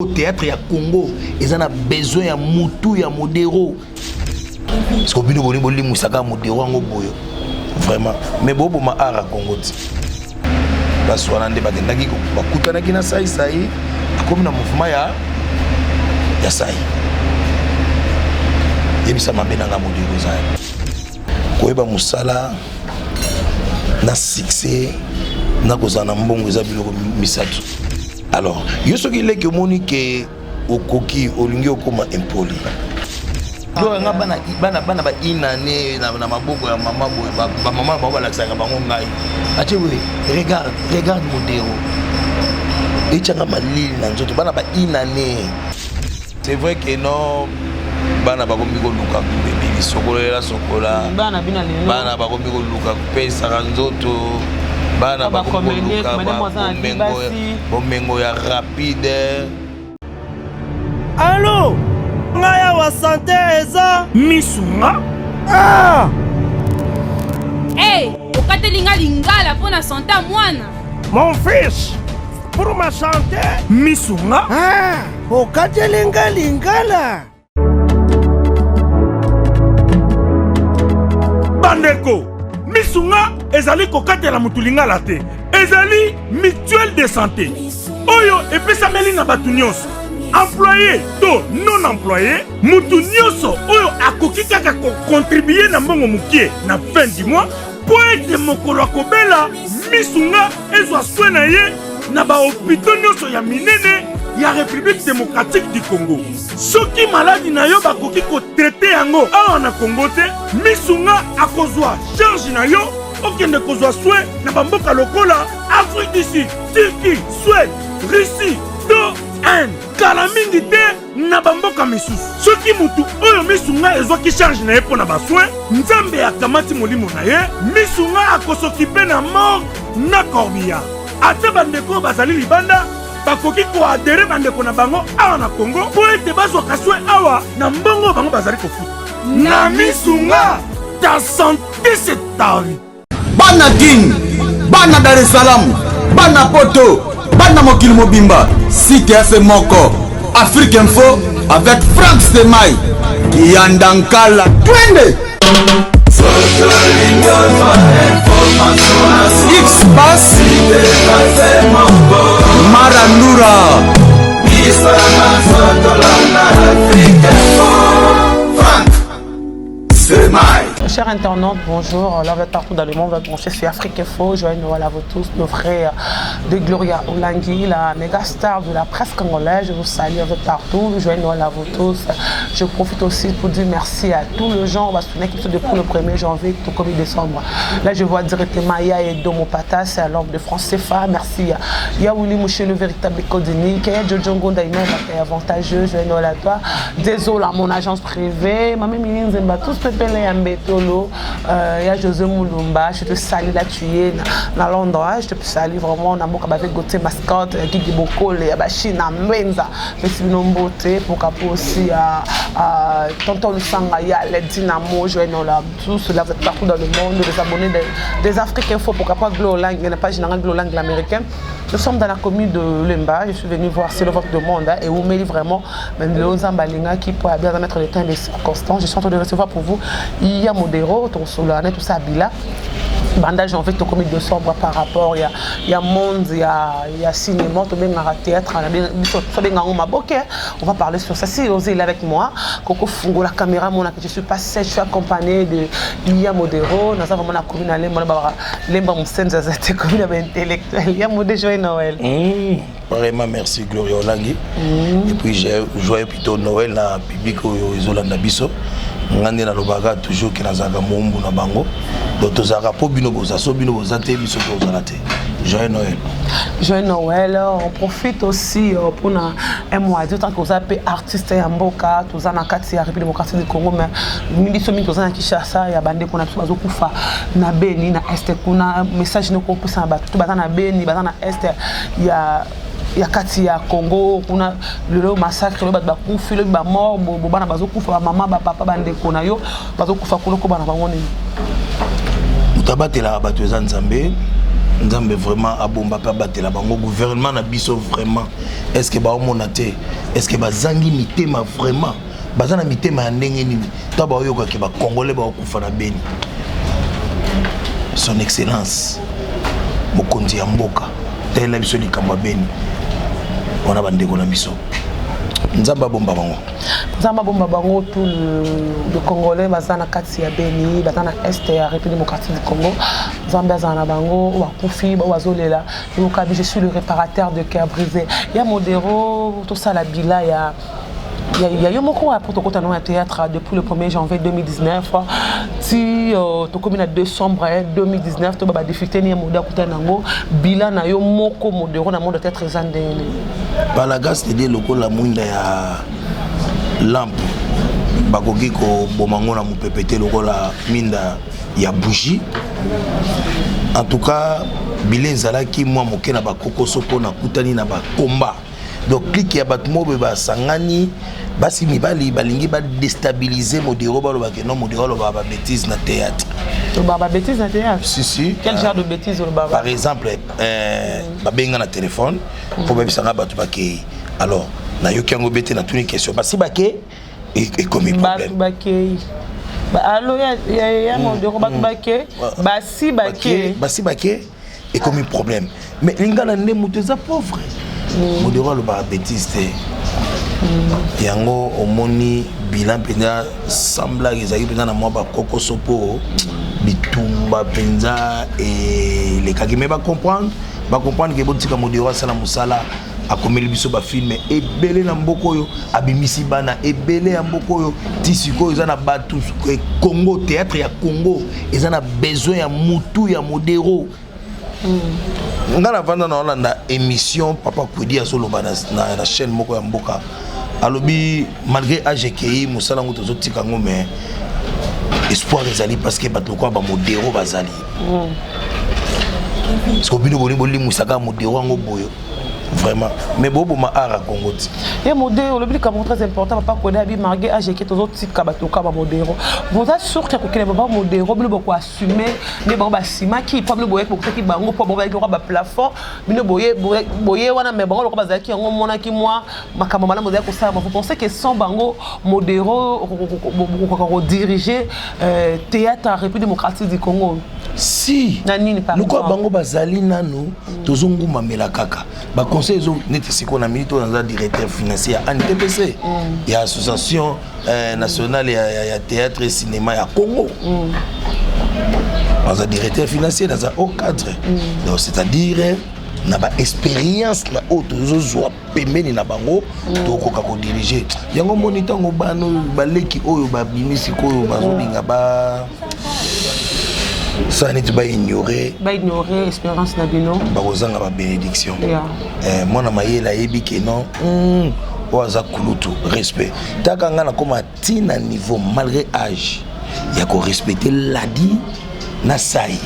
Au théâtre ya Congo, ils ont besoin ya mutu ya modéro. Parce que bino boni boli musaka modéro ngo boyo. Vraiment. Mais bobo ma ara Congo ti. Parce wana nde bakendaki ko bakutana kina sai comme na mouvement ya sai. Yebisa mabena nga modéro za. Koyeba musala na succès na kozana mbongo za biloko misatu. Alors, je sais qu'il est que Monique au coquille au lingue au coma impoli. Donc, bana ba inane na maboko ya maman ba la sanga bango ngai. Ache we, regarde modéro. Et tchanga malili na nzoto bana ba inane. C'est vrai que non bana ba kombi ko luka bébé sokola. Bana ba kombi ko luka pesa nzoto. Bana ba Bomengo ya rapide. Allô? Ngaya wa santé eza misunga? Ah! Hey, okatelinga lingala pour la santé à mwana. Mon fils, pour ma santé misunga? Ah! Okatelinga lingala. Bandeko, misunga ezali kokatela mutulingala te. Ezali mutuelle de santé. Oyo epesa melina batu nyonso. Employé to non employé, mutu nyonso oyo akoki kaka ko contribuer na mbongo mukie na fin du mois po ete mokolo akobela misunga ezwa soin na ye na ba hôpital nyonso ya minene ya République démocratique du Congo. Soki maladi na yo bakoki ko traiter yango awa na Congo te, misunga akozwa charge na yo okende kozwa soin na bamboka lokola Afrique du Sud, Turquie, Suède, Russie, to Inde. Kala mingi te na bamboka misusu. Soki mutu oyo misunga ezwaki charge na ye pona basoin, nzambe akamati molimo na ye, misunga akosokipe na mort na corbillard. Ate bandeko bazali libanda bakoki ko adere bandeko na bango awa na Congo po ete bazwaka soin awa na mbongo bango bazali kofuta. Na misunga, ta santé c'est ta vie. Bana Guine, Bana Dar es Salaam, Bana Poto, Bana Mokil Mobimba, Site F Moko, Afrique Info avec Franck Semaï, Yandankala, Twende. X-Bass, Marandura, Franck Semaï. Chers internautes, bonjour. Là, vous êtes partout dans le monde, vous êtes branchés sur Afrique Info. Joyeux Noël à vous tous, nos frères de Gloria Olangui, la méga star de la presse congolaise. Je vous salue, vous êtes partout. Joyeux Noël à vous tous. Je profite aussi pour dire merci à tous les gens. On va se souvenir qu'ils sont depuis le 1er janvier, tout comme décembre. Là, je vois directement Yaya et Domo Pata, c'est à l'ordre de France CFA. Merci à Yaouli Mouché, le véritable codinique. Jojo Ngonda, il est avantageux. Joyeux Noël à toi. Désolé à mon agence privée. Ma mère Mini Nzemba, tous pépélés à Mbeto. Il y a José Moulumba, je te salue là, tu es dans l'endroit, je te salue vraiment. On a beaucoup avec Gauthier Mascotte, Guigui Bokole, China Menza, merci de nos beautés, pour qu'après aussi à Tonton Lusanga, il y a les Dynamo, Joël Nola, tous cela vous êtes partout dans le monde, les abonnés des Afrique Info, pour qu'après Glolang, il n'y a pas général Glolang l'américain. Nous sommes dans la commune de Lemba, je suis venu voir c'est le vote de monde et vous m'aidez vraiment, même le Zambalinga qui pourrait bien mettre le temps et les circonstances. Je suis en train de recevoir pour vous, il y a Modéro, ton Solane, tout ça, Bila. Bandage en fait au comité de sombre par rapport il y a monde il y a cinéma tout bien à théâtre on va parler sur ça si vous êtes avec moi Coco Fungo la caméra mon je suis passé je suis accompagné de Lia Modéro nous avons la commune aller mon lemba musenza za te commune intellectuel Lia Modéro joyeux Noël. Vraiment merci Gloria Olangi. Et puis j'ai joyeux plutôt Noël na public au Izolanda biso. Ngande na lobaga toujours que nazaka mombu na bango. Donc tozaka po bino boza so bino boza te biso tozala te. Joyeux Noël. Joyeux Noël, on profite aussi pour un mois de temps que vous avez artiste ya mboka, toza na kati ya République démocratique du Congo mais mindi so toza na Kinshasa ya bande ko na biso bazokufa na Beni na Est kuna message no ko pesa bato baza na Beni baza na Est ya kati ya Congo kuna le massacre le ba kufi le ba mort bana bazokufa ba mama ba papa bande ko na yo bazokufa kuna ko bana bango ni mutabatela bato za nzambe Nzambe vraiment abomba pa batela bango gouvernement na biso vraiment est-ce que ba omonate est-ce que bazangi mitema vraiment bazana mitema ya ndenge nini ta ba yoka ke ba congolais ba okufa na Beni son excellence mokonzi ya mboka tela biso likambo Beni ona bandeko na biso Nzamba bomba bango. Nzamba bomba bango tout le Congolais bazana kati ya Beni, bazana est ya République démocratique du Congo. Nzamba bazana bango wa kufi ba wazolela. Je suis le réparateur de cœur brisé. Ya modero tout ça la bila ya il y a eu beaucoup à protocole dans le théâtre depuis le 1er janvier 2019. Si tu communes à 2 décembre 2019, tu vas difficulté ni modèle côté nango bilan na yo moko modèle na monde théâtre zandé. Par la grâce de Dieu loko la mwinda ya lampe bakoki ko bomango na mupepete loko la minda ya bougie. En tout cas bilen zalaki moi moke na bakoko soko na kutani na ba combat. Donc clique ya batmo be ba sangani basi mibali balingi ba déstabiliser modéro ba lo ba que non modéro lo ba bêtise na théâtre. Lo ba bêtise na théâtre. Si. Quel genre de bêtise lo ba? Par exemple ba benga na téléphone pour ba bisanga ba to ba ke alors na yo kiango bete na tuni question basi ba ke et comme problème. Ba ke ba allo ya modéro ba ke basi ba ke et comme problème. Mais lingana ne muteza pauvre. Modéro le ba bêtise te yango omoni bilan penda sembla ezaki penda na mwa ba koko sopo bitumba penza et les kagime ba comprendre que botika modéro sala musala akomeli biso ba film ebele na mboko yo abimisi bana ebele ya mboko yo tisiko ezana batu Congo théâtre ya Congo ezana besoin ya mutu ya modéro. Ngana vanda na Hollanda émission papa Kwedi azoloba na chaîne moko ya mboka alobi malgré AGKI musala ngo tozotika ngo mais espoir ezali parce que bato kwa ba modéro bazali parce que bino boni musaka modéro ngo boyo vraiment mais bobo ma ara Congo ti et modéro le but comme très important papa Kwedi abi malgré AGKI tozotika bato kwa ba modéro vous êtes sûr que kokele ba modéro bino boko assumer ne ba sima ki pas boye ko ki bango po ba ko ba plafond bino boye wana mais bango ko bazaki ngo mona ki moi makamba mala modéro ko ça vous pensez que sans bango modéro ko diriger théâtre à République démocratique du Congo si nanini par exemple bango bazali nanu tozonguma mela kaka ba conseil zo neti siko na minute dans directeur financier à NTPC il y a association nationale ya théâtre et cinéma ya Congo dans un directeur financier dans un haut cadre donc c'est-à-dire na ba expérience na auto zo pembeni na bango to koka ko diriger yango monitango bano baleki oyo ba bimisi koyo bazolinga ba ça n'est pas ignorer espérance na bino ba kozanga ba bénédiction mona mayela yebi ke non oza kulutu respect takanga na koma tina niveau malgré âge ya ko respecter ladi na sai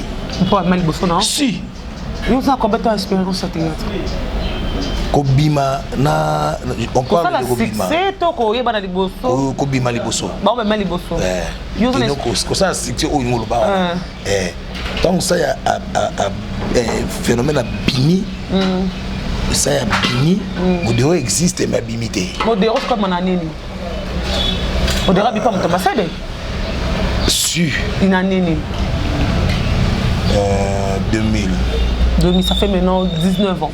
pour mal bosso non si nous avons combien d'expérience au théâtre kobima na on parle de kobima c'est to ko yeba na liboso kobima liboso ba ba liboso ko ça c'est au ngolo ba donc ça y a phénomène à bimi ça y a bimi modéro existe mais bimité modéro comme on a nini modéro bi pas mutamba sebe su ina nini 2000 ça fait maintenant 19 ans.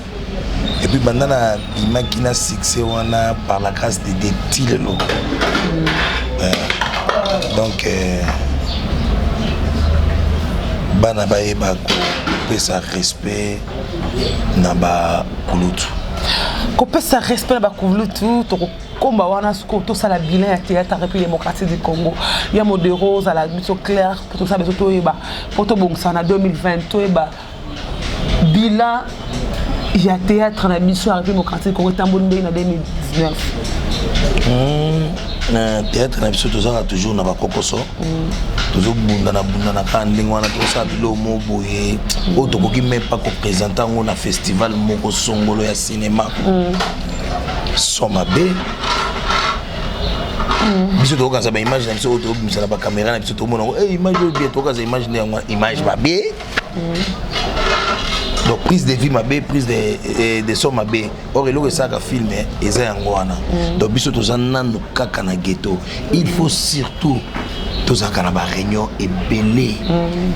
Et puis maintenant il m'a qui n'a succès par la grâce de Tilelo. Donc bana baye ba ko sa respect na ba kulutu. Ko pesa respect na ba kulutu to komba wana sko to sala bilan ya théâtre République démocratique du Congo. Ya modéro za la biso clair pour tout ça beso to yeba. Pour to bongsa na 2020 to yeba. Bilan il y a théâtre na biso République démocratique Congo tamboni na 2019. Théâtre na biso tozala toujours na ba kokoso. Toujours bunda na kandingo wana to sa bilo mo boye. O to koki même pas ko présenter ngo na festival moko songolo ya cinéma. Soma B. Biso to kanza ba image na biso to bisala ba caméra na biso to mona image bien to kanza image na image ba B. donc prise de vie mabe prise de son mabe or eloko esaka film eza yango wana donc biso toza nanu kaka na ghetto il faut surtout tozaka na ba réunion ebele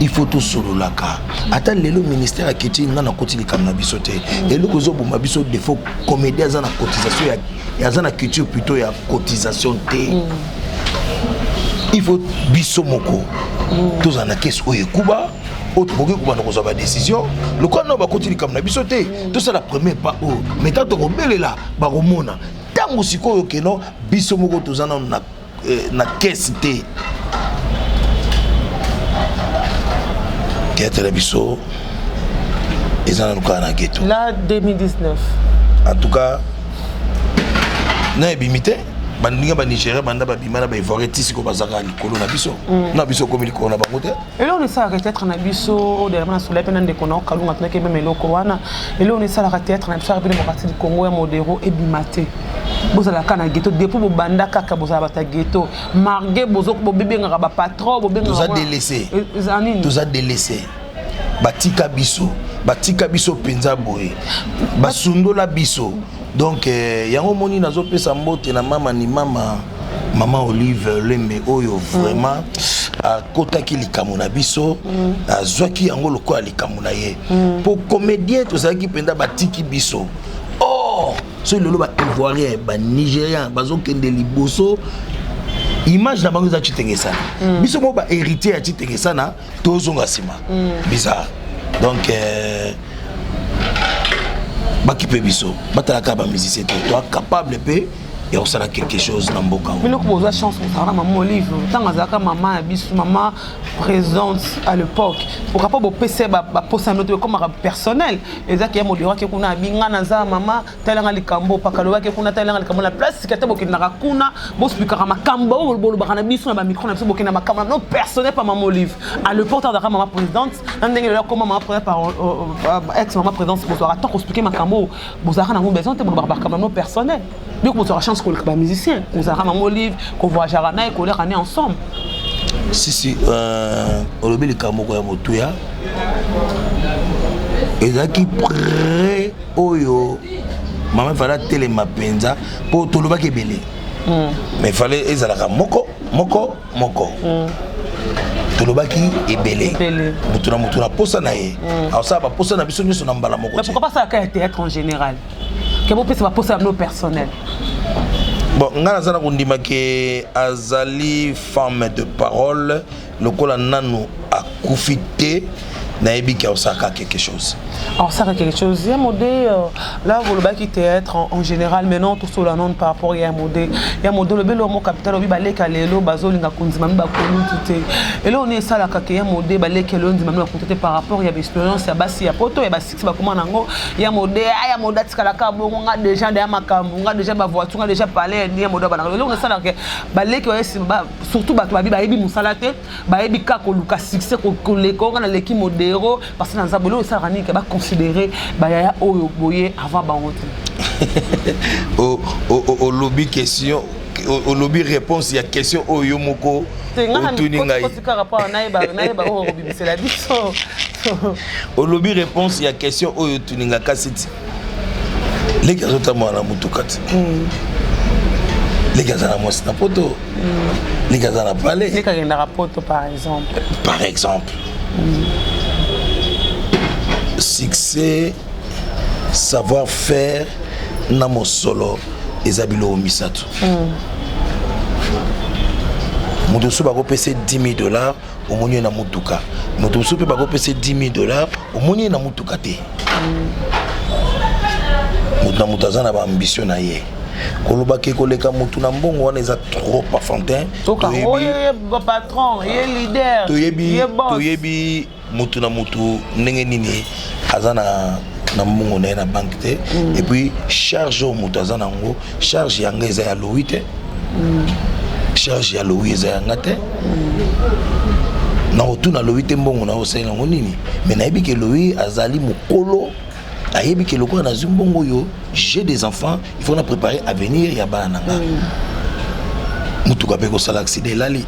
il faut tout sololaka ata lelo ministère akiti nga na koti likambo na biso te eloko ezoboma biso des fois comédie aza na cotisation ya aza na culture plutôt ya cotisation te il faut biso moko tozala na kesi oyo ekuba autre boki kuba na kozwa ba décision le quoi no ba koti likambo na biso te tout ça la première pas oh mais tant to kobelela ba komona tango sikoyo keno biso moko tozana na kesi te théâtre biso ezana luka na ghetto là 2019 en tout cas na ebimité bandinga ba Nigeria banda ba bimana ba Ivoire tisi ko bazaka likolo na biso na biso comme likolo na bango te et là on est ça théâtre na biso derrière na soleil pena de kona kalunga tena ke même eloko wana et là on est ça la théâtre na biso repene mokati du Congo ya modero ebimate bozala kana ghetto depuis bo banda kaka bozala bata ghetto margué bozoko bo bebengaka ba patron bo bengaka tous a délaissé batika biso penza boye basundola biso donc yango moni nazo pesa mbote na mama ni mama Olive Lembe oyo vraiment akotaki likambo na biso azwaki yango lokola likambo na ye pour comédien tozalaki penda batiki biso oh so lelo ba Ivoirien ba Nigérien bazokende liboso image na bango za chitengesana biso mo ba héritier ya chitengesana tozonga sima bizarre donc bakipe biso batalaka ba musicien toi capable pe et on sera quelque chose dans mboka mais loko boza chance on maman Olive tanga zaka maman ya biso maman présente à l'époque pourquoi pas bo PC ba posa note comme personnel ezaki ya modero ke kuna binga na za maman talanga likambo pakaloba ke kuna talanga likambo la place kata bo kinaka kuna bo speaker makambo bo ba kana biso na ba micro na biso bo kinaka makambo non personnel par maman Olive à le porteur de maman présidente ndenge le comment maman présidente par ex maman présidente bo sera tant expliquer makambo bo za kana ngo besoin te bo ba makambo non personnel donc bo sera chance qu'on les musiciens qu'on a maman Olive qu'on voyage à Rana et qu'on les ramener ensemble si olobi likambo ko ya motuya ezaki près oyo maman fala telema penza po toloba kebele mais fallait ezalaka moko tolobaki ebele mutuna posa na ye alors ça ba posa na biso nyoso na mbala moko mais pourquoi pas ça ka théâtre en général que vous puissiez poser à nos personnels bon ngana zana kundima ke azali femme de parole lokola nanu akufite na ebiki osaka quelque chose alors ça quelque chose il y a modé là vous le baki théâtre en général maintenant tout sur la non par rapport il y a modé le belo mo capital obi baleka lelo bazolinga kunzima mba konutite et là on est ça la kake ya modé baleka lelo ndima mba konutite par rapport il y a expérience ya basi ya poto ya basi ba comment nango il y a modé ya moda tikala ka bongo nga déjà de makambu nga déjà ba voiture nga déjà parler ni ya moda bana lelo on est ça la kake baleka surtout ba babi ba ebi musalate ba ebi ka ko luka succès ko leko na leki modé parce que dans Zabolo ça rani que va considérer bayaya oyo boye avant bangote au lobby question au lobby réponse il y a question oyo moko au lobby réponse il y a question oyo tuninga kasiti les gars sont à la mutukati les gars à la moisse na poto les gars à la palais les gars na poto par exemple succès savoir-faire na mosolo ezabilo misato mutu so ba ko pese $10,000 omonye na mutuka mutu so pe ba ko pese $10,000 omonye na mutuka te mutu na mutazana ba ambition na ye koloba ke koleka mutu na mbongo wana eza trop enfantin toyebi patron ye leader toyebi mutu na mutu ndenge nini azana na mbongo na ye na banque te et puis charge o mutu azana ngo charge yanga eza ya lowi te charge ya lowi eza yanga te na otuna lowi te mbongo na osalela ngo nini mais nayebi ke lowi azali mokolo ayebi ke lokola na zimbongo yo j'ai des enfants il faut na préparer à venir ya bana nanga mutu ka pe ko sala accident lali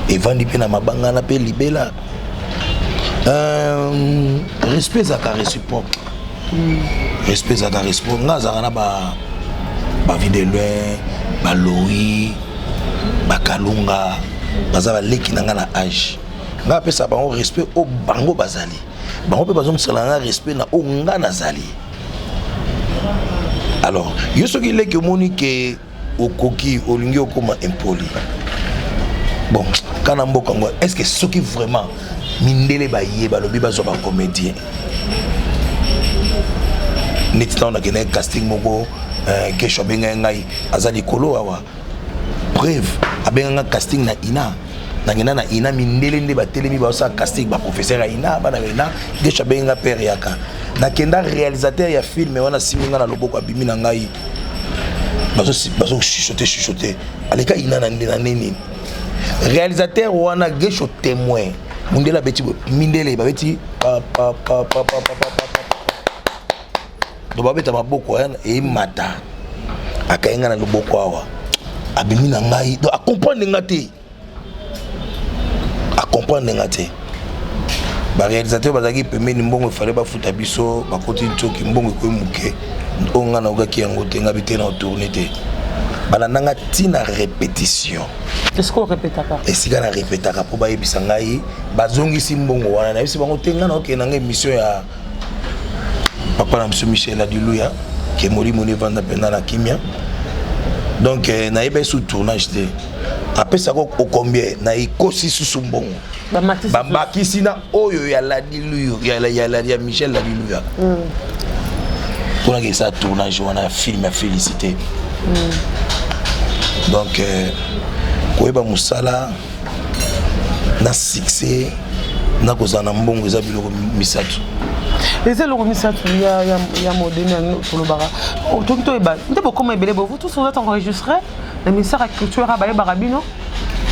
et vandi pe na mabanga na pe libela Respect zaka réciproque. Respect zaka réciproque. Nga zaka ba vide loin, ba loi, ba kalunga, baza ba leki na nga na âge. Nga pesa bango respect au bango bazali. Bango pe bazom sala respect na o nga nazali. Alors, yo soki leki omoni ke okoki olingi okoma impoli. Bon, quand on Congo, est-ce que ceux qui vraiment mindele ba yé ba lobi ba zo ba comédien. Netitan na gene casting moko ke shobenga ngai azali kolo awa. Bref, abenga casting na ina. Na ngena na ina mindele nde ba telemi ba sa casting ba professeur ina ba na ina ke shobenga père yaka. Na kenda réalisateur ya film wana siminga na loboko abimi na ngai. Bazo chuchoter. Aleka ina na nini. Réalisateur wana gesho témoin mundela beti mindele babeti do babeta maboko yana e mata akayenga na loboko awa abimi na ngai do accompagner ngate ba réalisateur bazaki pembeni mbongo fallait ba futa biso ba koti ntoki mbongo ko muke onga na ogaki yango te ngabite na tourner te bana nanga tina répétition. Est-ce qu'on répète pas? Et si on répète pas pour bailler bisangai, bazongi simbongo wana na bisi bango tenga na ok na émission ya papa na monsieur Michel Adilouya qui mori moni vanda pena na kimia. Donc na ebe sous tournage te. Après ça au combien na ikosi sous sumbongo. Ba makisi na oyo ya Ladilouya ya Michel Adilouya. Pour que ça tournage wana film à féliciter. Donc koyeba musala na succès na kozana mbongo eza biloko misatu. Les logo misatu ya moderne pour le bara. Tout to eba. Ndebo comment ebele vous tous vous êtes enregistré le ministère de culture ba barabino.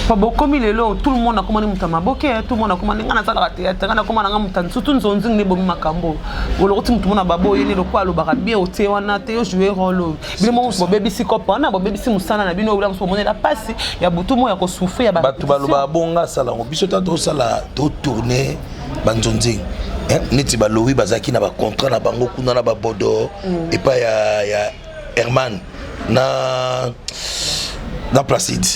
Pas beaucoup milelo tout le monde a commandé mutama boké tout le monde a commandé ngana sala théâtre ngana commandé ngamutan surtout nzonzi ne bomi makambo. Bolo tout le monde a babo yene le quoi le barabie au té wana té jouer rôle. Bino mo baby si kopana baby si musana na bino ola so monela passe ya butu mo ya ko souffrir ya ba. Batu baloba bonga sala ngo biso tato sala to tourner banzonzi. Neti ba lowi bazaki na ba contrat na bango kuna na ba bodo et pas ya Herman na Placide.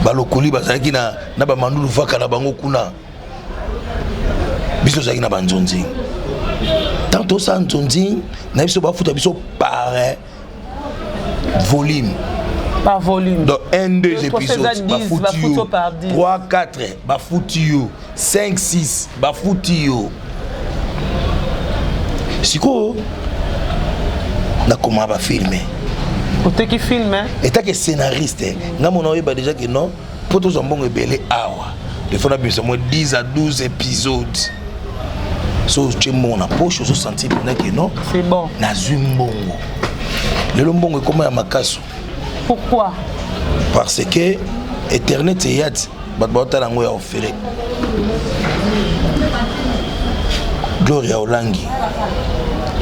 Balokoli bazaki na ba mandulu vaka na bango kuna biso zaki na banzonzi tanto sa nzonzi na biso ba futa biso par volume donc 1 2 épisodes ba futi 3 4 ba futi 5 6 ba futi siko na comment ba filmer. Côté qui filme et tant que scénariste nga mona oyeba déjà que non pour tous mbongo ebele awa il faut na biso mo 10 à 12 épisodes so tu mon poche so sentir que non c'est bon na zumbongo le mbongo comment ya makaso. Pourquoi? Parce que Eternel Théâtre bat batala ngo ya ofere Gloria Olangi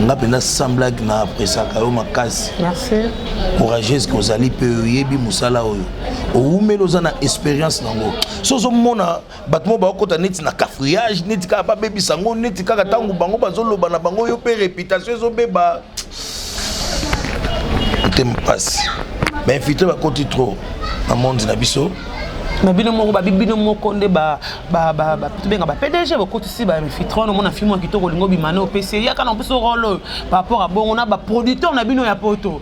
nga pena samblag na presa kayo makasi. Merci. Courageuse que vous allez payer bi musala oyo. O umelo za na expérience nango. Sozo mona batmo ba okota neti na cafriage neti ka ba bebi sango neti ka tangu bango bazoloba na bango yo pe réputation zo beba. Tem passe. Mais invité ba koti trop na monde na biso. Mais bino moko ba bibino moko nde ba benga ba PDG ba koti si ba infiltré no mona film ki to ko lingo bi mano PC ya kana mpeso rôle par rapport à bon on a ba producteur na bino ya poto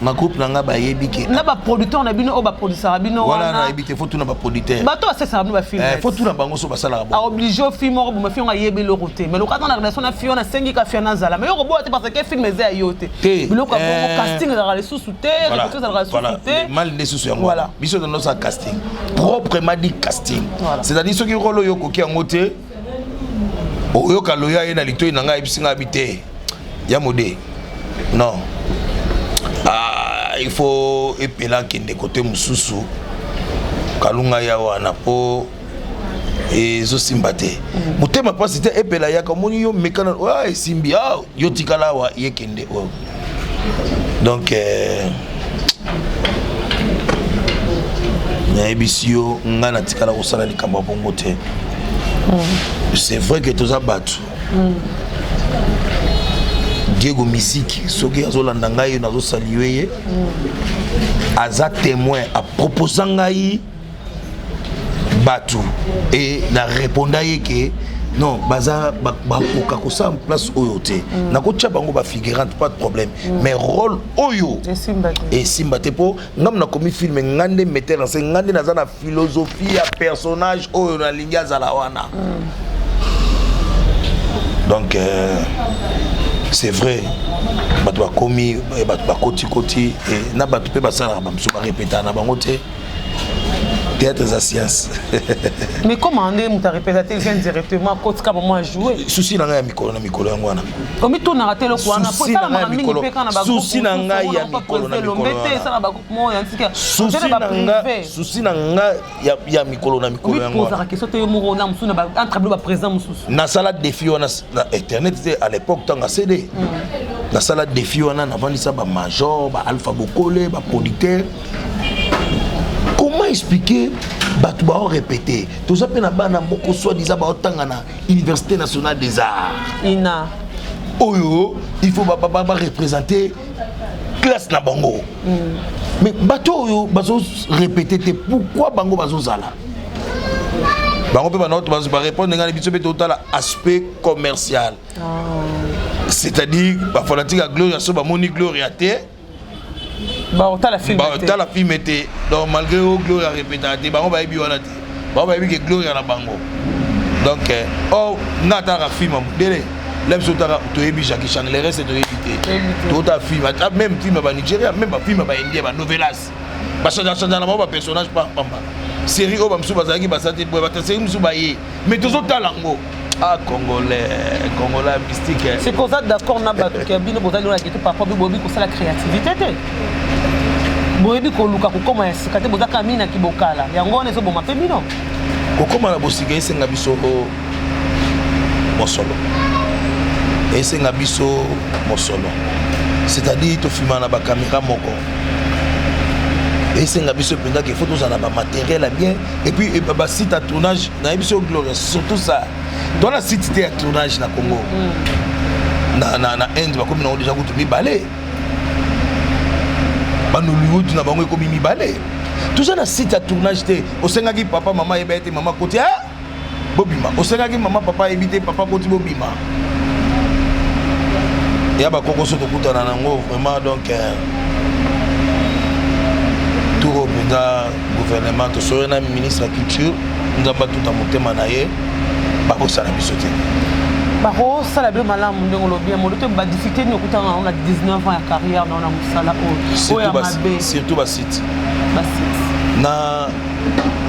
na groupe nanga ba yebiki na ba producteur na bino o ba producer bino wana na yebiki faut tout na ba producteur ba to ça ba film faut tout na bango so ba sala a obligé au film o ba film yebi le roté mais le cas dans la relation na fiona sengi ka fiona zala mais yo bo te parce que film eza yote biloko ba casting za la sous te recruter za la sous te mal des sous yango voilà biso dans notre casting proprement dit casting c'est-à-dire ceux qui rôle yo ko ki ngote o yo kaloya ina litoyi nanga ebisinga habité ya modé non. Il faut épeler qui est côté mususu kalunga ya wana po ezo simbate mutema pas c'était epela ya kamoni yo mekana wa simbi yo tikala wa yekende o donc na ebisio ngana tikala ko sala likambo bongo te c'est vrai que tous battu Diego Misiki soki azolanda ngai nazo saluer aza témoin a proposé ngai batu et na répondre que non baza bakoka ko ça en place oyote na ko tcha bango ba figurante pas de problème mais rôle oyo et simbate po ngam na komi film ngande metteur en scène ngande na philosophie ya personnage oyo na linga za la wana donc c'est vrai batu ba komi batu ba koti et na batu pe basala ba mso ba répéter na bango te théâtre de la science. Mais comment on a répété directement quand tu as joué? Souci n'a mikolo na mikolo ngwana. Comme tu n'as raté le quoi na souci n'a mikolo. Souci n'a ya mikolo na mikolo. Souci n'a ya mikolo na mikolo ngwana. Poser la question te mo na musu na ba entre ba présent musu. Na salade défi on a internet à l'époque tant à CD. La salade défi on a avant ça ba major, ba alpha bokole, ba producteur. Comment expliquer batu ba répéter tout ça pe na bana moko soi-disant ba otanga na Université nationale des arts ina oyo il faut ba représenter classe na bango mais batu oyo bazo répéter te pourquoi bango bazo zala bango pe bana bazo ba répondre ngana biso pe total aspect commercial c'est-à-dire ba fanatique à gloire so ba moni gloria te bah on t'a la film était donc malgré au gloire répété bah on va y wana bah on va y que gloire na bango donc oh nata la film délai l'aime sur ta to ebi Jackie Chan le reste de éviter tout ta film même film ba Nigeria même ba film ba India ba novelas ba changer na ba personnage pas pamba série o ba msu bazaki ba santé ba ta série msu ba yé mais tous autres talango ah congolais mystique c'est pour ça d'accord na ba que bino bozali la question par rapport bobi ko ça la créativité boyebi koluka kokoma ya sika te bozaka mina kibokala yango wana ezoboma mpe bino kokoma na bosika esenga biso mosolo esenga biso mosolo c'est-à-dire tofilma na bacaméra moko esenga biso mpenza ke faut tozala na bamatériel ya bien et puis basite à tournage nayebi biso gloria surtout ça dans la site te ya tournage na Congo na Inde bakomi nango déjà kutu mibale Hollywood na bango ekomi mibale tout ça na site à tournage te osengaki papa maman ebete maman koti bobima osengaki maman papa ebite papa koti bobima ya ba koko soto kutana nango vraiment donc tout représente gouvernement to so na ministre de la culture nzamba tout amotema na ye ba osala biso te baro sala be malamu ndenge lobi ya moto ba difficulté ni okutanga on a 19 ans ya carrière na ona musala surtout ba site na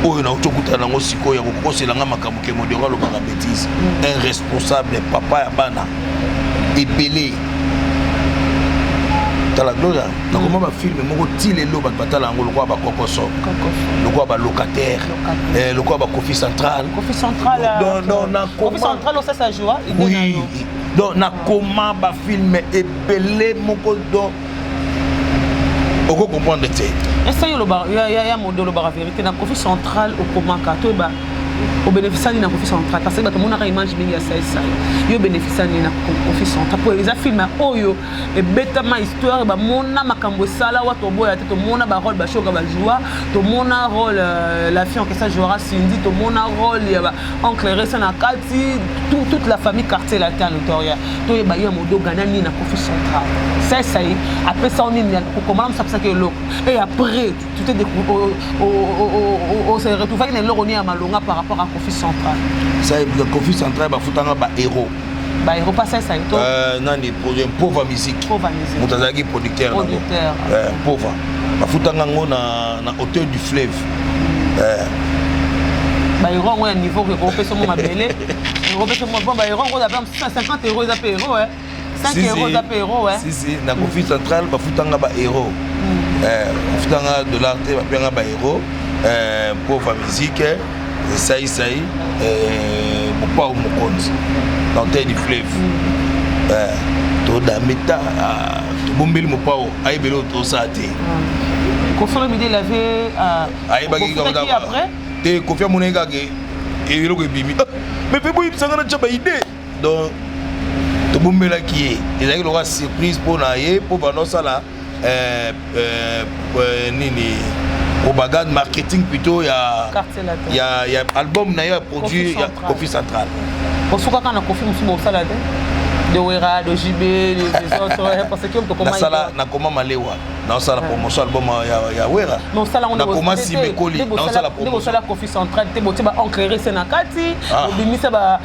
oyo na otokutana ngo siko ya kokosela nga makambo ke modéral ba bêtise un responsable papa ya bana ebelé tala gloria na comment ba film moko tile lo ba batala ngo lokwa ba kokoso lokwa ba locataire lokwa ba Kofi Central non na Kofi Central ça joue oui donc na comment ba film ebelé moko do oko comprendre te essaye lo ba ya modèle ba vérité na Kofi Central au comment ka to ba au bénéficiaire na Kofi Central parce que bato mona ka image mingi ya ça yo bénéficiaire na Kofi Central pour les films oyo et beta ma histoire ba mona makambo sala wa to boya to mona ba rôle ba shoka ba joua to mona rôle la fille en que ça jouera Cindy to mona rôle ya ba oncle Ressa na kati toute la famille quartier la terre notoria to ba yo modo ganani na Kofi Central ça y après ça on est comment ça que lo et après tout est découvert au se retrouver avec l'oroni à Malonga par rapport à Kofi Central. Ça le Kofi Central ba futanga ba héros. Ba héros pas ça to. Nani projet pauvre musique. Mutazaki producteur. Pauvre. Ba futanga ngo na hauteur du fleuve. Ba héros ngo ya niveau que ko peso mo mabele. Ngo peso mo bon ba héros ngo da 150 € za pe héros 5 € za pe héros Si na Kofi Central ba futanga ba héros. Futanga de l'art ba penga ba héros. Pauvre musique. Ça pas au Mokonzi dans terre du fleuve to da meta to bombeli mopao aibelo to sate Kofi Olomide l'avait après te Kofi Monega ke et le bimi mais pe boy sanga na tchaba idée donc to bombela qui est il aura surprise pour na ye pour pendant ça là nini propagande marketing plutôt il y a album na ya produit il y a Kofi Central pour ce qu'on a Kofi musumo salade de Wera de JB les autres parce que on comment ça na comment malewa na ça la promotion album ya Wera non ça là on a comment Simekoli na ça la promotion ça la Kofi Central te boté ba enclairer c'est na kati obimisa ba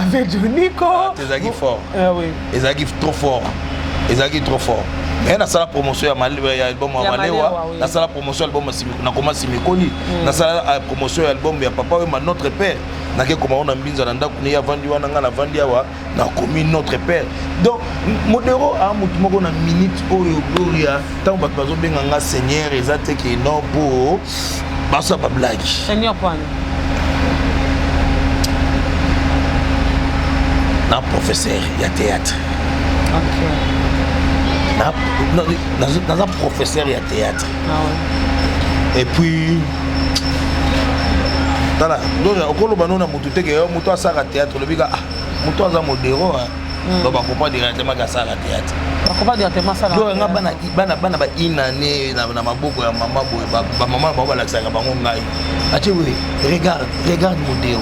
Vedjoniko Ezagi fort oui Ezagi trop fort Ezagi trop fort mais na ça la promotion ya malewa ya album ya malewa na ça la promotion album na comment Simekoli na ça la promotion album ya papa we notre père na ke comment on a mbinza na ndako ni ya vandi wana nga na vandi awa na commis notre père donc modero a mutu moko na minute oyo gloria tant ba bazo benga nga seigneur ezate ke no po basa ba blague seigneur kwani na professeur ya théâtre na na professeur ya théâtre et puis tala donc okolo banona mutu teke yo mutu asaka théâtre le bika mutu aza modero donc ba comprendre directement ka saka théâtre ba comprendre directement ça donc nga bana ba inane na maboko ya mama boye ba mama ba lakisaka bango ngai ache we regarde modero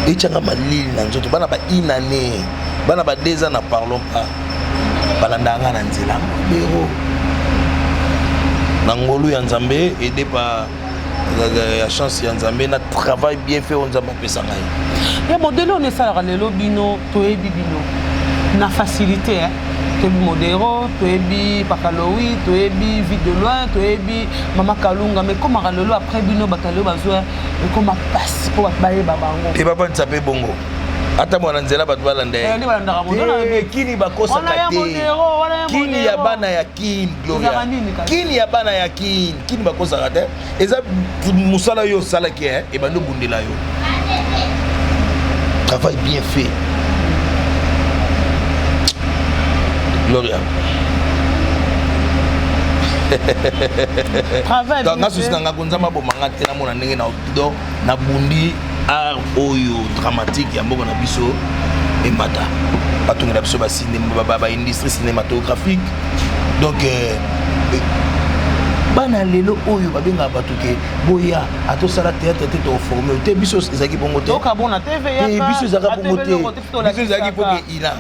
et tchanga malili na nzoto bana ba inane bana ba 2 ans na parlons pas balandanga na nzela modero na ngolu ya nzambe aidé par la chance ya nzambe na travail bien fait on nzambe pesa ngai ya modelo on esala lelo bino toyebi bino na facilité hein toyebi modero toyebi pakalowi toyebi vie de loin toyebi mama kalunga mais comme lelo après bino bakalo bazwa comme passe pour bayeba bango et papa nsape bongo ata mwana nzela bato balanda kini bakosa kate kini ya bana ya kin gloria kini ya bana ya kin kini bakosa kate eza musala yo sala ki e bando bundela yo travail bien fait gloria travail donc ngasu sinanga konzama bomanga te na mona ndenge na do na bundi art oyo dramatique ya mboka na biso emata batongela biso ba cinéma ba industrie cinématographique donc bana lelo oyo babenga bato ke boya atosala théâtre te to formé te biso ezaki bongo te toka bona TV ya te biso ezaka bongo te biso ezaki poke ina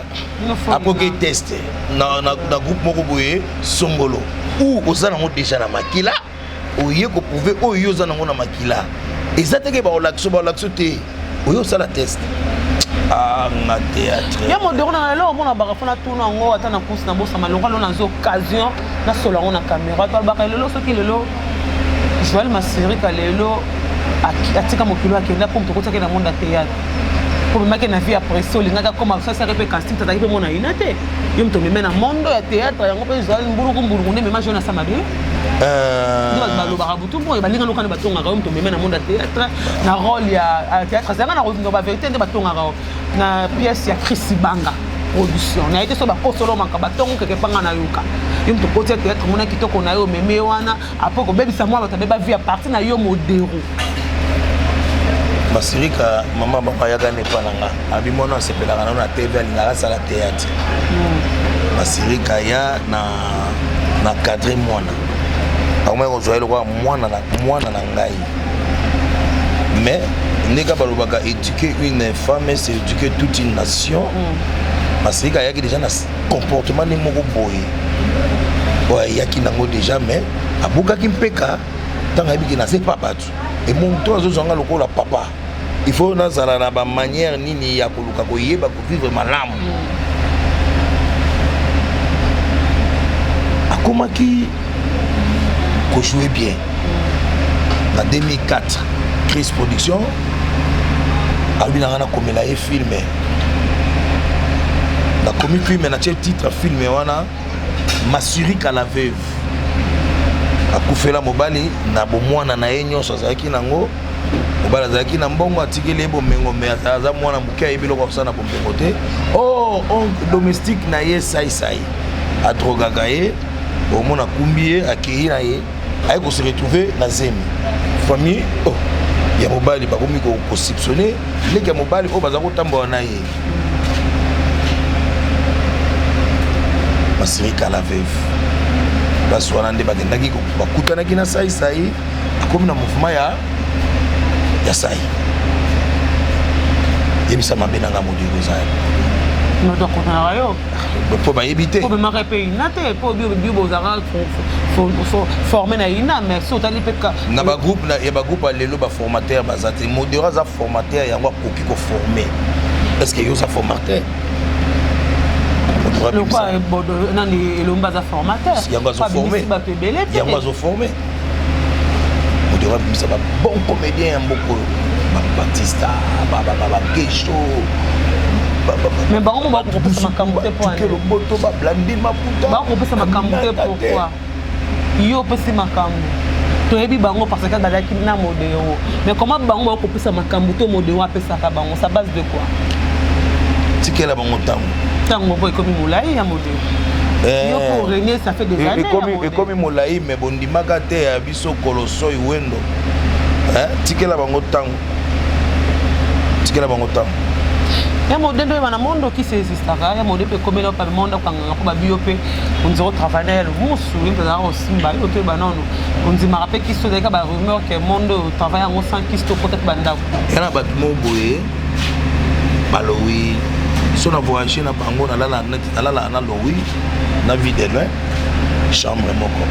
apoke test na groupe moko boye songolo ou ozana mo déjà na makila oye ko prouver oyo ozana ngo na makila ezateke ba olakso te oyo sala test na théâtre ya modero na lelo mona bakafuna tuna ngo ata na course na bosa malonga lo na zo occasion na solo ngo na caméra to baka lelo soki lelo Joël Masirika lelo atika mokilo akenda pour to kotaka na monde ya théâtre pour maki na vie après ça lingaka comme ça ça répète casting tata ipe mona inate yo mto mena mondo ya théâtre yango pe Joël mburu nde mema jona sama bien balo barabutu boy balinga lokana batonga ka mto mena monde ya théâtre na rôle ya théâtre ça na ba vérité nde batonga ka na pièce ya Chris Banga production na été so ba kosolo manka batongo keke panga na yoka yo mto côté théâtre mona kitoko na yo meme wana apo ko bebisa mwa bato beba vie à partir na yo modero Masirika mama baba yaga ne pananga abimona sepelaka na TV alingaka sala théâtre Masirika ya na cadre mwana auma ko zoelo kwa mwana na ngai mais ndeka balobaka éduquer une femme c'est éduquer toute une nation Masirika yaki déjà na comportement ni moko boye ouais yaki nango déjà mais abuka kimpeka tanga biki na c'est pas battu et mon toi zozanga lokola papa il faut nazala na ba manière nini ya koluka ko yeba ko vivre malamu akomaki ko jouer bien en 2004 Chris Production albina na komela e film na komi film na titre film wana Masirika la veuve akufela mobali na bomwana na ye nyonso azalaki nango mobali azalaki na mbongo atikeli bomengo me aza mwana moke ayebi eloko akosala na bomengo te domestique na ye sai adrogaka ye omona kumbi ye akei na ye aye kose retrouve na zemi famille ya mobali bakomi ko soupçonner leki ya mobali oyo baza kotambola na ye masirika la veuve basi wana nde bakendaki bakutanaki na sai akomi na mouvement ya sai yebisa mabe na nga modi kozala notokotanaka yo mpo bayebi te po bemaka mpe ina te po bio bozalaka forme na ina mais so otali mpe na bagroupe ya lelo baformateur baza te modero aza formateur yango akoki koforme est ce que yo oza formateur nani elombi aza formateur yango azoforme yango azoforme modero abimisa babon comédien ya mboko babatista bagesho mais bango bakopesa makambo te po loboto bablandi maputa bakopesa makambo te pourquoi yo opesi makambo toyebi bango parce que bazalaki na modero mais comment bango bakopesa makambo te modero apesaka bango sa base de quoi tikela bango ntango po ekomi molai ya modero yo pour régner ça fait des années ekomi molai mais bondimaka te ya biso kolosoi wendo tikela bango ntango ya modendo eba na mondo kisi esistaka ya mode mpe ekomeli pa monde okanganga mpo babio mpe onzira otravaille na ya lomusu ye mpe ezalaka osimba yo toyeba nano ondimaka mpe kisi tozalika barumeur ke monde otravaille yango sans kisi tokota mpe bandako yana bato mo boye balowi so na voyage na bango nalalaka na lowi na vie de loin chambre moko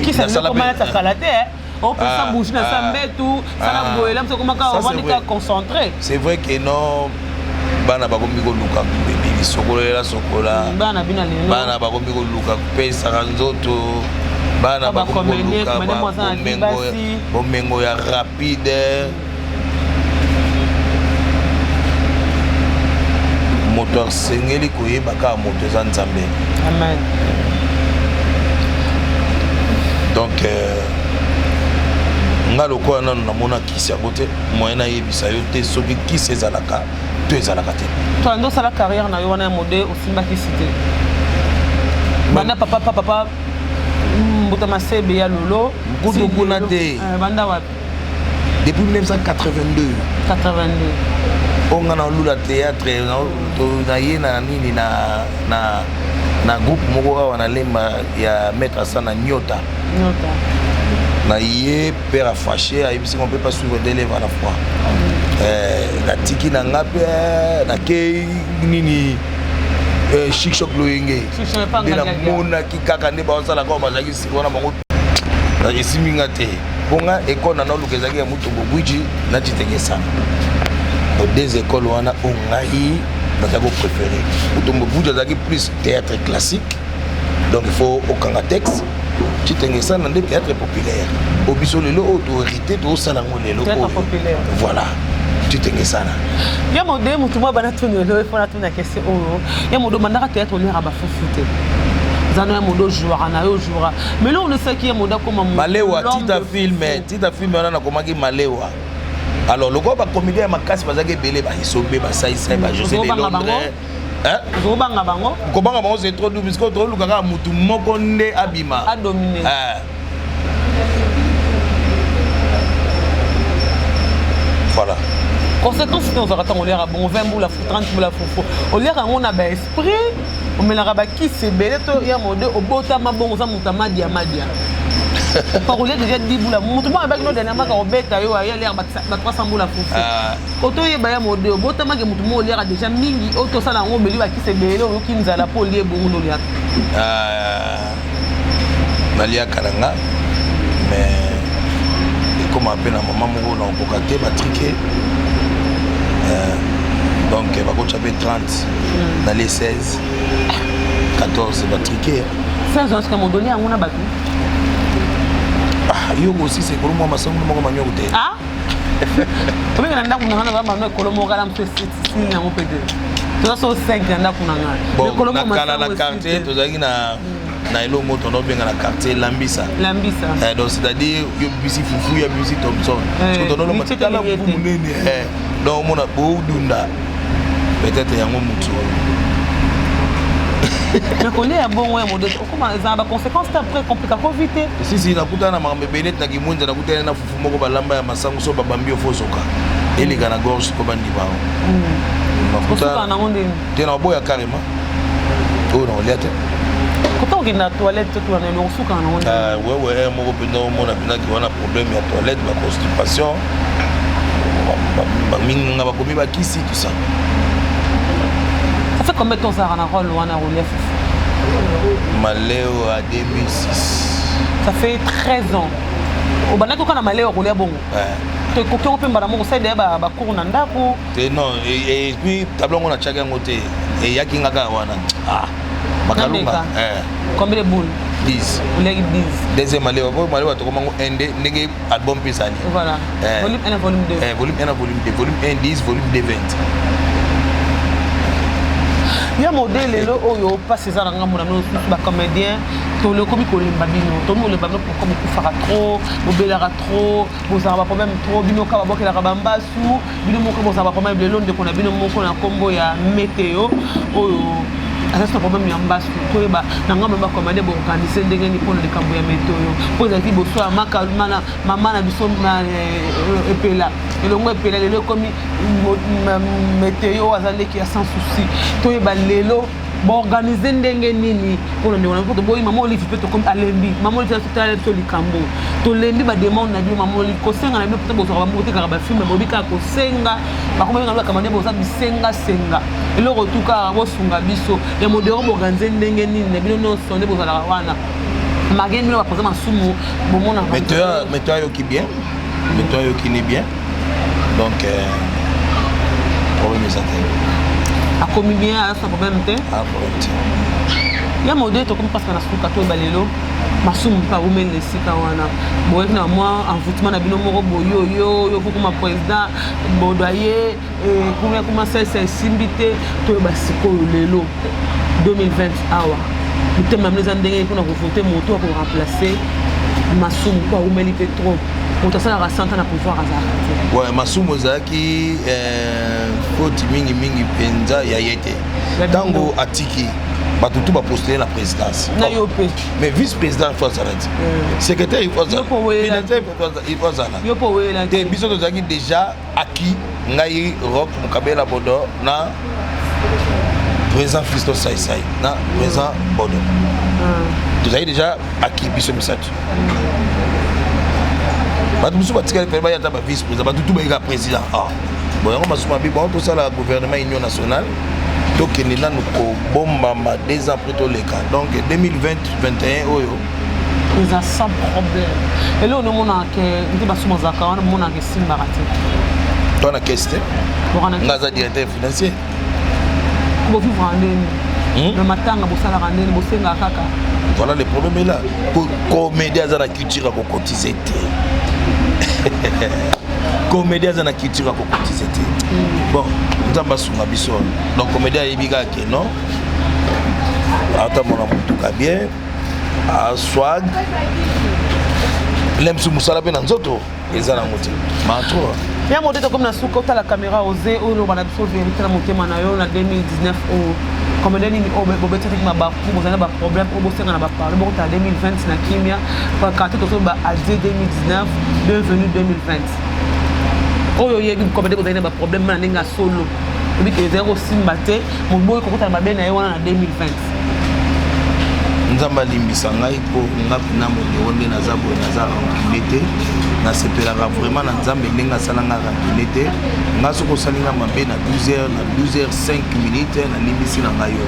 kisi akomayatakala te on peut ça bouger dans sa mbetu ça la boye là c'est comment quand on va être concentré c'est vrai que non bana bakomi ko luka bébé sokola sokola bana bina lelo bana bakomi ko luka pesa nzoto bana bakomi ko luka bomengo ya rapide moteur sengeli koyeba ka moto za nzambe amen donc nga lokola nano namona kisi yango te moyen nayebisa yo te soki kisi ezalaka to ezalaka te to ndosala carrière na yo wana ya mode osimbaki si te banda papa mbuta masebe ya lolo kutu kuna te banda wapi depuis 1982 onga na lula théâtre na ye na nini na groupe moko awa na lemba ya maître sana nyota na ye père a fâché ayebisi qu'on peut pas suivre des élèves à la fois na tiki na nga pe na ke nini chic choc loyenge nde namonaki kaka nde baosalaka oyo bazalaki sikoyo na bango esimi nga te mpo nga ekole na naoluka ezalaki ya mutombo bwiji natitekesana des écoles wana oyo ngai nazalaki kopréféré mutombo bwiji azalaki plus théâtre classique donc il faut okanga texte titengesana nde théâtre populaire obiso lelo oyo tohérité toosala yango lelo oyo voilà titengesana ya mode mutu mwa bana tuni lelo efona tuna question oyo ya mode mandaka théâtre olera bafufu te zano ya mode jouera na yo jouera mais là on sait qu'il y a mode comme malewa tita film wana nakomaki malewa alors loko ba comédien makasi bazaki belé ba isobe ba saïsa ba José de Londres Zobanga bango kobanga bango c'est trop double parce que trop lukaka mutu moko nde abima a dominé voilà conséquence c'est on attend on l'air bon 20 boules 30 boules fofo on l'air on a ba esprit on met la raba qui c'est belé to ya mode obota mabongo za mutama dia par au lieu déjà 10 boules mutu ba ba no dernièrement ka obeta yo ya l'air ba 300 boules fofo koto ye ba ya mode obota ma ke mutu mo l'air déjà mingi auto sala ngo beli ba qui c'est belé o ki nzala po lié bongo no lia nalia karanga mais comme appelle à maman moko na kokate ba triquer donc va coach avec 30 dans les 16 14 va triquer 16 ans que mon donné à mon abatu yo aussi c'est pour moi ma somme moko manyo te Obi nanda kuna ngana ba no kolomo kala mpe 6 na mopede to so 5 nanda kuna ngana mais kolomo ma na quartier to zaki na elo moto no benga na quartier Lambisa donc c'est-à-dire yo bisi fufu ya bisi Thompson parce que tono ma tala fufu munene donc mona bo dunda peut-être yango mutu Mais coller à bon ouais modèle comment ça va conséquence après compliqué vite si nakuta na mabenet na kimunza nakuta na fufu moko balamba ya masango so babambi ofosoka elika na gorge ko bandi bao mafuta na monde tena boya carrément oh non liate quand on est dans la toilette tout on est on souka na monde ouais moko penda mona penda ki wana problème ya toilette ba constipation ba minga ba komi ba kisi tout ça. Ça fait combien de temps ça a un rôle ou un relève Maléo à 2006. Ça fait 13 ans. Au Bana quand on a Maléo roulé bon. Ouais. Tu on peut madame on sait des ba cours na ndako. Non et puis tableau on a chacun côté et ya kinga wana. Ah. Makalunga. Combien de boules? 10. Vous les 10. Deuxième Maléo to comment endé ndenge album pisani. Voilà. Volume 1 volume 2. Volume 1 volume 2. Volume 1 10 volume 2 20. Il y a un modèle où passe ces armes ba comédien to le komi ko lemba bino to mo lemba pour comme ku fara trop mo belara trop vous avez problème trop bino ka ba bokela kabamba su bino mo ko ba problème le long de ko na bino mo ko na kombo ya météo oyo ça c'est un problème ya mbasu to ba na ngamba ba commandé bo organiser ndenge ni pour le kambo ya météo pour ça ki bo so amaka mana mama na biso na epela elongo epela lelo komi météo azali ki sans souci to ba lelo bon organiser ndenge nini pour ndenge na poto boyi maman olive peut comme alembi maman olive to likambo to lendi ba demande na bi maman olive ko senga na bi peut bo so ba moté ka ba film bo bika ko senga ba ko na ba kamane bo sa bi senga elo ko tuka bo sunga biso ya modero bo organiser ndenge nini na bino no sonde bo za wana mageni no ba poser masumu bo mona météo yo ki bien météo yo ki ni bien donc problème ça a commis bien à ce problème te il y a modèle comme parce qu'on a souka to balelo masum pa ou men lesika wana boye na moi envoûtement na bino moko boyo yo comme président bodoyer comment ça c'est simbité to basiko lelo 2020 awa nous même les andenge pour nous voter moto pour remplacer masum pa ou men il trop pour ça la santé na pouvoir azaka ouais masum ozaki faute mingi penza ya yete tango atiki batutu ba postuler la présidence mais vice-président il faut s'arrêter secrétaire il faut s'arrêter il faut s'arrêter et biso tozaki déjà acquis ngai rock mukabela bodo na président Fisto Saïsaï na président bodo tozaki déjà acquis biso misatu batu musu batikali pe bayata ba vice président batutu ba président bon on m'a souvent dit bon tout ça la gouvernement union nationale donc il y a nous bomba 2 ans après tout les cas donc 2020 21 oyo ils ont sans problème et là on a que on va souvent zaka on a que simba raté toi na question ngaza directeur financier comment vivre en ligne le matin on bossa la randine bossenga kaka voilà le problème est là pour comédien za la culture ko cotiser comédien za na culture ko cotiser bon nzamba sunga biso donc comédien yebiga ke non ata mona mutuka bien a swag lem su musala pe na nzoto ezala ngoti matro ya modèle comme na suka la caméra osé ou no bana biso vérité na motema na yo na 2019 au comédien ni bo betri ma ba pour vous ba problème pour bosser na ba parler bon ta 2020 na kimia pour quand to ba à 2019 bienvenue 2020 oyo yebi comédien ko na ba problème na ninga solo ebi ke zero simbate mon boy ko kota ba ben na yo na 2020 nzamba limbisa ngai po ngapina monde naza boye naza rancune na sepelaka vraiment na nzambe ndenge asalanga rancune te nga soko osalinga mabe na 12h na 12h5 minutes na limbisi na ngai yo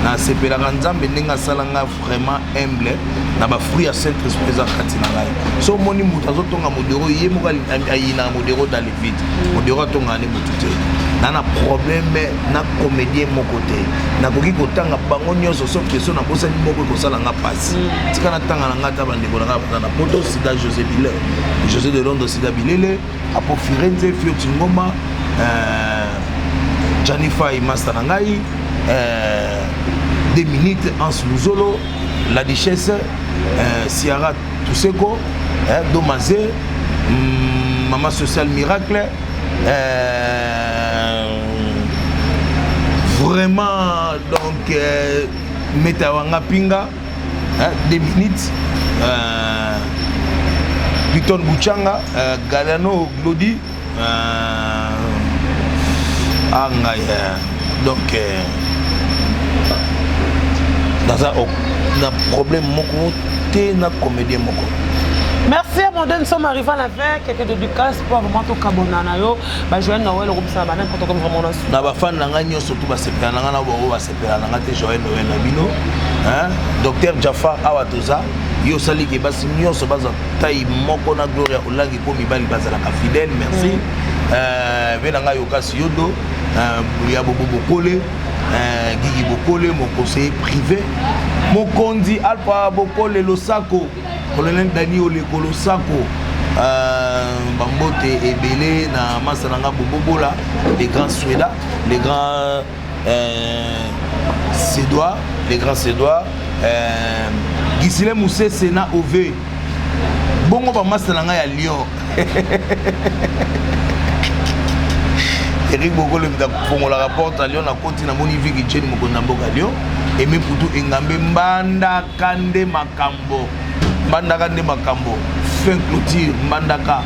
na sepelaka nzambe ndenge asalanga vraiment humble na bafruit ya saint esprit eza kati na ngai so omoni moto azotonga modero ye moko ayina modero dans le vide modero atonga ne motu te na problème na comédien moko te nakoki kotanga bango nyonso so question na bosani moko ekosala nga pasi tika natanga na nga ta bandeko na nga baza na poto sida José de Londres sida bilele apo Firenze Fioti Ngoma Janifai master na ngai 2 minutes Hans Luzolo la duchesse Ciara Tuseko Domazé Maman Social Miracle vraiment donc Meta Wanga Pinga, 2 minutes. Victor Bouchanga, Galano Glody, donc dans un problème moko na comédien moko. Merci à mon donne, sommes arrivés à la fin, quelques dédicaces pour vraiment tout cabonana yo, bah Joël Noël groupe ça banane pour comme vraiment na ba fan na ngani surtout ba sepela na ngana bo ba sepela na ngate Joël Noël na bino, hein, docteur Jafar Awatoza, yo sali ke basi nyonso baza taille moko na Gloria Olangi ko mibali baza la fidèle, merci. Venanga yo kasi yodo, ya bobo Bokole, Guigui Bokole, mon conseiller privé, mon condi Alpha Bokole Losako. Colonel Daniel Kolosako, Bambote et Belé, na Masananga Bobobola, les grands Suédois, les grands Sédois, Gisile Moussé Sena OV. Bongo ba Masananga ya Lyon. Eric Bokole mta fongola rapporte à Lyon na continent moni viki Jenny Mokonda Mboka Lyon et même pour tout engambe Mbanda Kande Makambo. Mandaka de Makambo, fin clôture, Mandaka,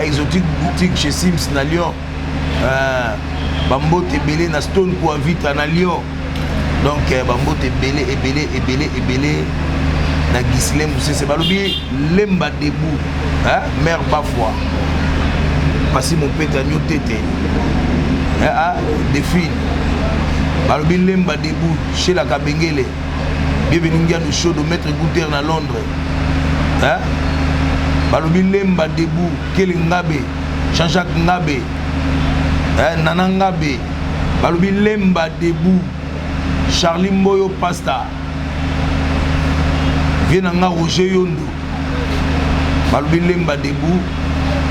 exotique boutique chez Sims na Lyon, Bambote Belé na Stone pour vite na Lyon. Donc Bambote Belé na Gisile Moussé c'est balobi lemba debout, hein, mère Bafwa. Passé mon pète à New Tété. Défi. Balobi lemba debout chez la Kabengele. Bienvenue à nous show de maître Gouter na Londres. Hein? Balobi lemba debout, Kele Ngabe, Jean-Jacques Ngabe, Nana Ngabe, Balobi lemba debout, Charlie Mboyo Pasta, Vienanga Roger Yondo, Balobi lemba debout,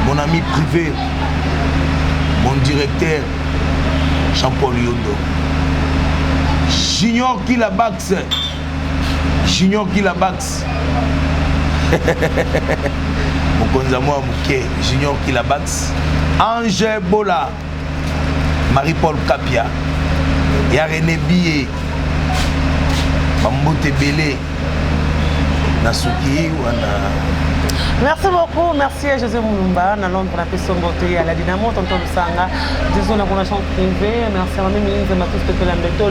mon ami privé, mon directeur, Jean-Paul Yondo, Junior Kilabax, Mokonza moi Mouké, Junior Kilabax, Angèle Bola, Marie-Paul Kapia, René Billet, Bambote Belé, Nasuki, Merci beaucoup, merci à José Moulumba, Nalon pour la personne votée à la Dynamo, Tonton Sanga, disons la relation privée, merci à Mimi, Matus Pepelambeto,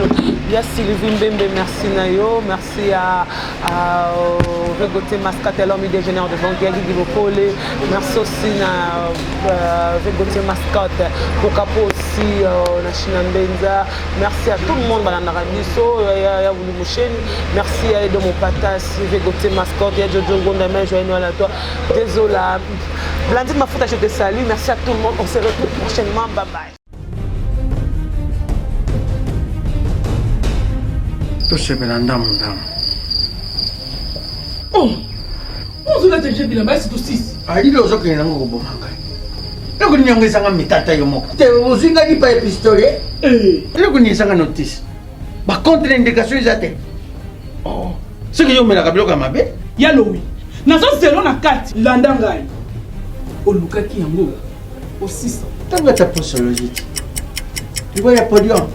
il y a Sylvie Mbembe, merci Nayo, merci à Vegoté Mascate, l'homme dégénère de Vanguia, Guigui Bokole, merci aussi à Vegoté Mascate, Pokapo aussi, Nachina Mbenza, merci à tout le monde, Madame Narabiso, Yaya Woulimouchen, merci à Edo Mopatas, Vegoté Mascate, Yaya Jojo Gondamé, Joël Noël à toi. Désolé, Blandine Mafouta, je te salue. Merci à tout le monde. On se retrouve prochainement. Bye bye. Tout ce Belanda, mon dame. Oh, on se l'a déjà dit là-bas, c'est aussi. Ah, il y a des gens qui n'ont pas de il y a des gens qui n'ont pas de il y a des pistolet. Il y a des gens qui ont notice. Par contre, l'indication est à terre. Oh, ce que je me rappelle comme ma bête. Il y a l'eau. Nazo zelo na kati landangai olukaki yango au 600 tanga ta posologie tu vois ya podium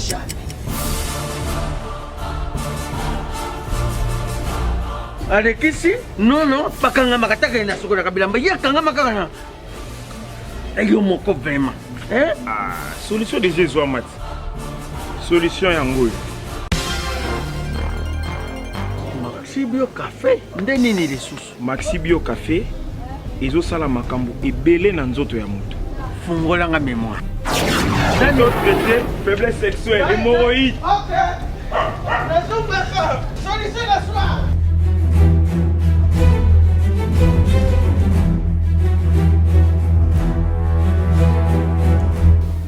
jamais avec ici non pakanga makataka na soko na kabilamba ya kanga makaka na ayo moko vraiment hein solution de Jésus Amat solution yango Maxibio Café, ndeni ni lisusu. Maxibio Café, ezo sala makambo ebele na nzoto ya moto. Fungola nga mémoire. C'est autre traité faiblesse sexuelle, hémorroïde. OK. Solution la soir.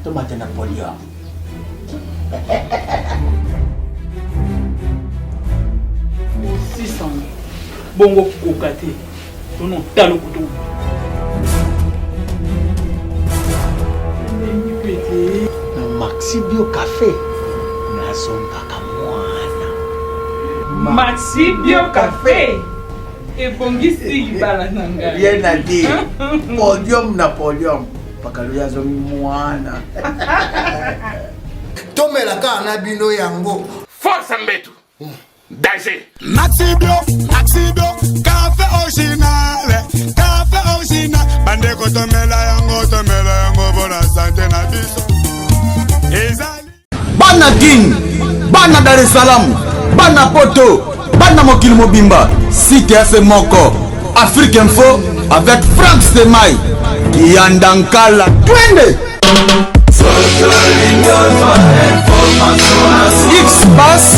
Tomate Napoléon. bongo kokate tono talo kutu Maxibio Café nazongaka mwana Maxibio Café ebongisi libala nanga bien à dire podium Napoléon pakalo yazo mwana tomelaka na bino yango force mbetu Danger. Maxibio, café original, bande kotomela yango bona santé na biso. Ezali Bana King, Bana Dar es Salaam, Bana Poto, Bana Mokili Mobimba, Cité Moko, Afrique Info avec Franck Stemai, Kiandankala, Twende. X-Pass,